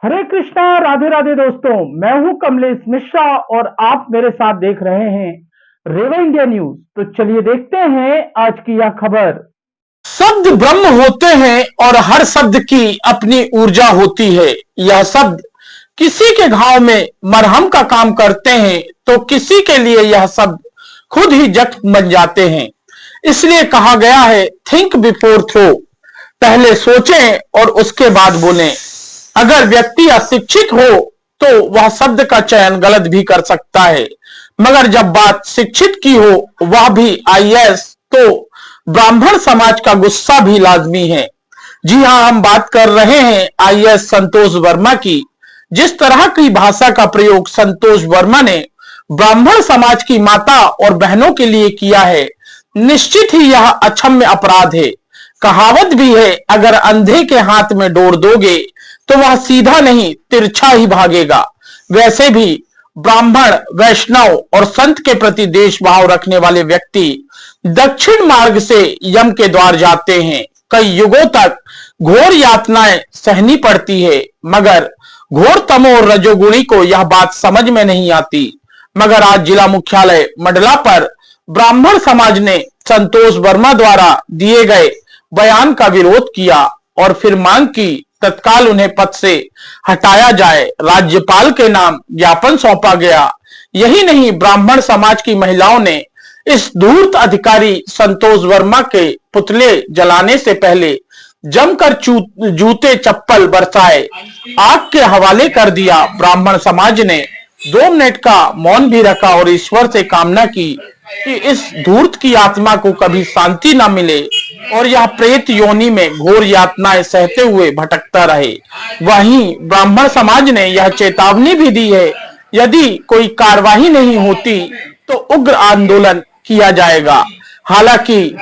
हरे कृष्णा, राधे राधे दोस्तों। मैं हूं कमलेश मिश्रा और आप मेरे साथ देख रहे हैं रेवा इंडिया न्यूज। तो चलिए देखते हैं आज की यह खबर। शब्द ब्रह्म होते हैं और हर शब्द की अपनी ऊर्जा होती है। यह शब्द किसी के घाव में मरहम का काम करते हैं तो किसी के लिए यह शब्द खुद ही जख्म बन जाते हैं। इसलिए कहा गया है, थिंक बिफोर थ्रो। पहले सोचें और उसके बाद बोलें। अगर व्यक्ति अशिक्षित हो तो वह शब्द का चयन गलत भी कर सकता है, मगर जब बात शिक्षित की हो, वह भी आईएएस, तो ब्राह्मण समाज का गुस्सा भी लाजमी है। जी हां, हम बात कर रहे हैं आईएएस संतोष वर्मा की। जिस तरह की भाषा का प्रयोग संतोष वर्मा ने ब्राह्मण समाज की माता और बहनों के लिए किया है, निश्चित ही यह अक्षम्य अपराध है। कहावत भी है, अगर अंधे के हाथ में डोर दोगे तो वह सीधा नहीं तिरछा ही भागेगा। वैसे भी ब्राह्मण, वैष्णव और संत के प्रति देश भाव रखने वाले व्यक्ति दक्षिण मार्ग से यम के द्वार जाते हैं। कई युगों तक घोर यातनाएं सहनी पड़ती है, मगर घोर तमो और रजोगुणी को यह बात समझ में नहीं आती। मगर आज जिला मुख्यालय मंडला पर ब्राह्मण समाज ने संतोष वर्मा द्वारा दिए गए बयान का विरोध किया और फिर मांग की तत्काल उन्हें पद से हटाया जाए। राज्यपाल के नाम ज्ञापन सौंपा गया। यही नहीं, ब्राह्मण समाज की महिलाओं ने इस धूर्त अधिकारी संतोष वर्मा के पुतले जलाने से पहले जमकर जूते चप्पल बरसाए आग के हवाले कर दिया। ब्राह्मण समाज ने 2 मिनट का मौन भी रखा और ईश्वर से कामना की कि इस धूर्त की आत्मा को कभी शांति न मिले और यह प्रेत योनि में घोर यातनाएं सहते हुए भटकता रहे। वहीं ब्राह्मण समाज ने यह चेतावनी भी दी है, यदि कोई कार्रवाई नहीं होती तो उग्र आंदोलन किया जाएगा। हालांकि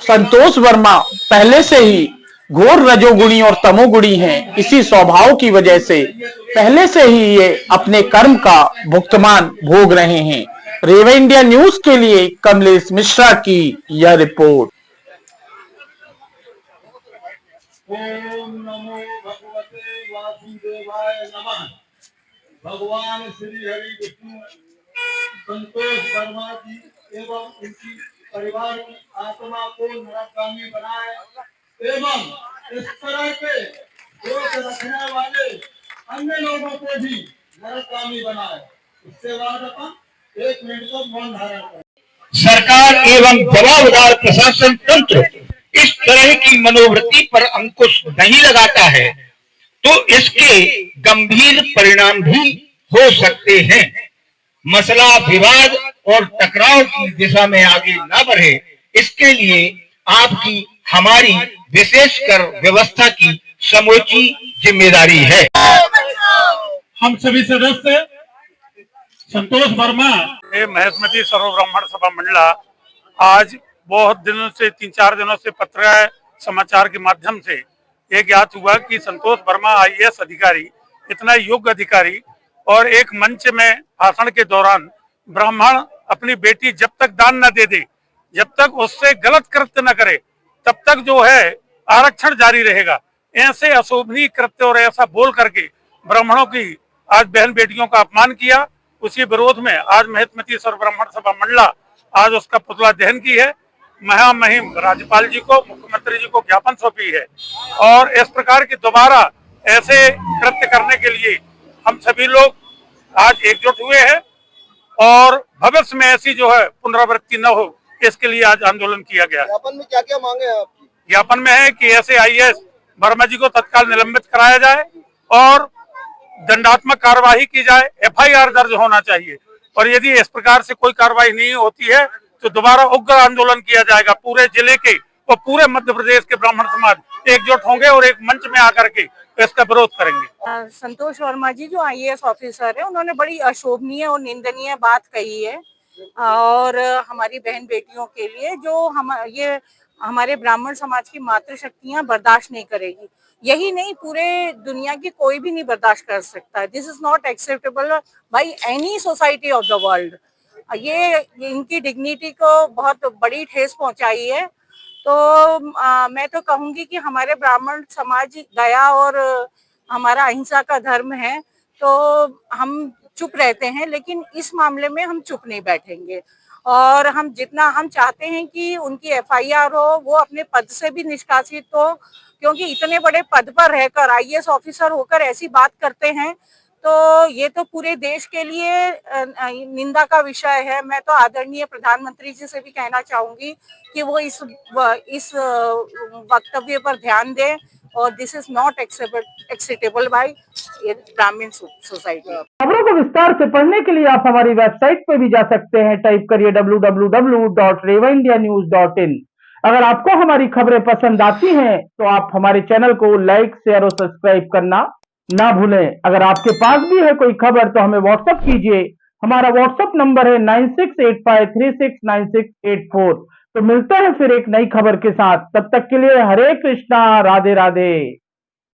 संतोष वर्मा पहले से ही घोर रजोगुणी और तमोगुणी हैं। इसी स्वभाव की वजह से पहले से ही ये अपने कर्म का भुगतान भोग रहे हैं। रेवा इंडिया न्यूज के लिए कमलेश मिश्रा की यह रिपोर्ट। ओम नमो भगवते वासुदेवाय नमः। भगवान श्री हरि विष्णु संतोष वर्मा जी एवं उनकी परिवार की आत्मा को नरकगामी बनाए एवं इस तरह के दोष रखने वाले अन्य लोगों को भी नरकगामी बनाए। उसके बाद अपन 1 मिनट का मौन धारण करें। सरकार एवं जवाबदार प्रशासन तंत्र इस तरह की मनोवृत्ति पर अंकुश नहीं लगाता है तो इसके गंभीर परिणाम भी हो सकते हैं। मसला विवाद और टकराव की दिशा में आगे न बढ़े, इसके लिए आपकी हमारी विशेषकर व्यवस्था की समूची जिम्मेदारी है। हम सभी सदस्य संतोष वर्मा महेशमती सर्व ब्राह्मण सभा मंडला आज बहुत दिनों से 3-4 दिनों से पत्र समाचार के माध्यम से ये ज्ञात हुआ कि संतोष वर्मा आईएएस अधिकारी, इतना योग्य अधिकारी, और एक मंच में भाषण के दौरान ब्राह्मण अपनी बेटी जब तक दान न दे दे, जब तक उससे गलत कृत्य न करे, तब तक जो है आरक्षण जारी रहेगा। ऐसे अशोभनीय कृत्य और ऐसा बोल करके ब्राह्मणों की आज बहन बेटियों का अपमान किया। उसी विरोध में आज महेशमती सर्व ब्राह्मण सभा मंडला आज उसका पुतला दहन की है। महामहिम राज्यपाल जी को, मुख्यमंत्री जी को ज्ञापन सौंपी है और इस प्रकार की दोबारा ऐसे कृत्य करने के लिए हम सभी लोग आज एकजुट हुए हैं और भविष्य में ऐसी जो है पुनरावृत्ति न हो, इसके लिए आज आंदोलन किया गया। ज्ञापन में क्या क्या मांगे हैं आपकी? ज्ञापन में है कि ऐसे आईएएस वर्मा जी को तत्काल निलंबित कराया जाए और दंडात्मक कार्रवाई की जाए, एफआईआर दर्ज होना चाहिए, और यदि इस प्रकार से कोई कार्रवाई नहीं होती है तो दोबारा उग्र आंदोलन किया जाएगा। पूरे जिले के और पूरे मध्य प्रदेश के ब्राह्मण समाज एकजुट होंगे और एक मंच में आकर के इसका विरोध करेंगे। संतोष वर्मा जी जो आईएएस ऑफिसर है, उन्होंने बड़ी अशोभनीय और निंदनीय बात कही है और हमारी बहन बेटियों के लिए जो ये हमारे ब्राह्मण समाज की मातृशक्तियां बर्दाश्त नहीं करेगी। यही नहीं, पूरे दुनिया की कोई भी नहीं बर्दाश्त कर सकता। This is not acceptable by any society of the world. ये इनकी डिग्निटी को बहुत बड़ी ठेस पहुंचाई है। तो मैं तो कहूंगी कि हमारे ब्राह्मण समाज दया और हमारा अहिंसा का धर्म है, तो हम चुप रहते हैं, लेकिन इस मामले में हम चुप नहीं बैठेंगे। और हम जितना हम चाहते हैं कि उनकी एफआईआर हो, वो अपने पद से भी निष्कासित हो, क्योंकि इतने बड़े पद पर रहकर आईएएस ऑफिसर होकर ऐसी बात करते हैं, तो ये तो पूरे देश के लिए निंदा का विषय है। मैं तो आदरणीय प्रधानमंत्री जी से भी कहना चाहूंगी कि वो इस वक्तव्य पर ध्यान दें, और this is not acceptable bye ब्राह्मण सोसाइटी। खबरों को विस्तार से पढ़ने के लिए आप हमारी वेबसाइट पे भी जा सकते हैं। टाइप करिए www.revaindianews.in। अगर आपको हमारी खबरें पसंद आती हैं तो आप हमारे चैनल को लाइक, शेयर और सब्सक्राइब करना ना भूलें। अगर आपके पास भी है कोई खबर तो हमें व्हाट्सएप कीजिए। हमारा व्हाट्सएप नंबर है 9685369684। तो मिलते हैं फिर एक नई खबर के साथ। तब तक के लिए हरे कृष्णा, राधे राधे।